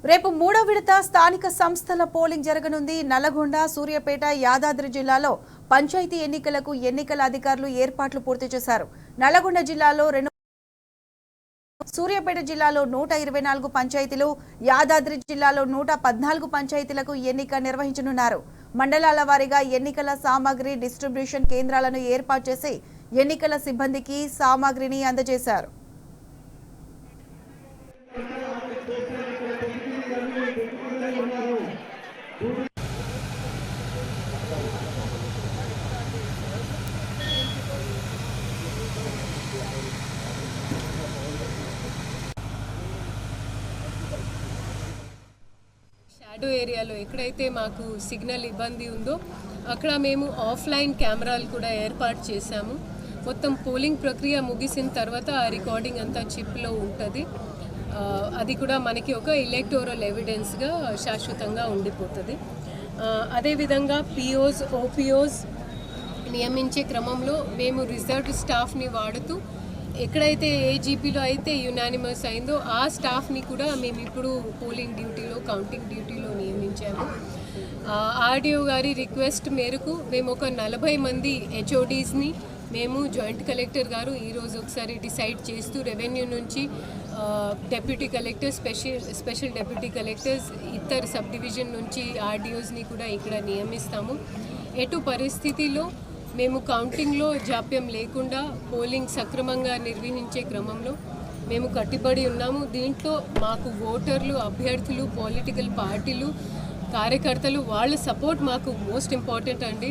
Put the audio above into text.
రేపు మూడో విడత స్థానిక సంస్థల పోలింగ్ జరగనుంది. నల్లగొండ, సూర్యాపేట, యాదాద్రి జిల్లాలో పంచాయతీ ఎన్నికలకు ఎన్నికల అధికారులు ఏర్పాట్లు పూర్తి చేశారు. నల్లగొండ జిల్లాలో సూర్యాపేట జిల్లాలో 124 పంచాయతీలు, యాదాద్రి జిల్లాలో 114 పంచాయతీలకు ఎన్నిక నిర్వహించనున్నారు. మండలాల వారీగా ఎన్నికల సామాగ్రి డిస్ట్రిబ్యూషన్ కేంద్రాలను ఏర్పాటు చేసి ఎన్నికల సిబ్బందికి సామాగ్రిని అందజేశారు. షాడో ఏరియాలో ఎక్కడైతే మాకు సిగ్నల్ ఇబ్బంది ఉందో అక్కడ మేము ఆఫ్లైన్ కెమెరాలు కూడా ఏర్పాటు చేశాము. మొత్తం పోలింగ్ ప్రక్రియ ముగిసిన తర్వాత ఆ రికార్డింగ్ అంతా చిప్లో ఉంటుంది. అది కూడా మనకి ఒక ఎలక్టోరల్ ఎవిడెన్స్గా శాశ్వతంగా ఉండిపోతుంది. అదేవిధంగా పిఓస్, ఓపీఓస్ నియమించే క్రమంలో మేము రిజర్వ్డ్ స్టాఫ్ని వాడుతూ ఎక్కడైతే ఏజీపీలో అయితే యునానిమస్ అయిందో ఆ స్టాఫ్ని కూడా మేము ఇప్పుడు పోలింగ్ డ్యూటీలో, కౌంటింగ్ డ్యూటీలో నియమించాము. ఆర్డీఓ గారి రిక్వెస్ట్ మేరకు మేము ఒక 40 మంది హెచ్ఓడీస్ని మేము జాయింట్ కలెక్టర్ గారు ఈరోజు ఒకసారి డిసైడ్ చేస్తూ రెవెన్యూ నుంచి deputy collector, special deputy collectors, ఇతర సబ్ డివిజన్ నుంచి ఆర్డీఓస్ని కూడా ఇక్కడ నియమిస్తాము. ఎటు పరిస్థితిలో మేము కౌంటింగ్లో జాప్యం లేకుండా పోలింగ్ సక్రమంగా నిర్వహించే క్రమంలో మేము కట్టుబడి ఉన్నాము. దీంట్లో మాకు ఓటర్లు, అభ్యర్థులు, పొలిటికల్ పార్టీలు, కార్యకర్తలు వాళ్ళ సపోర్ట్ మాకు మోస్ట్ ఇంపార్టెంట్ అండి.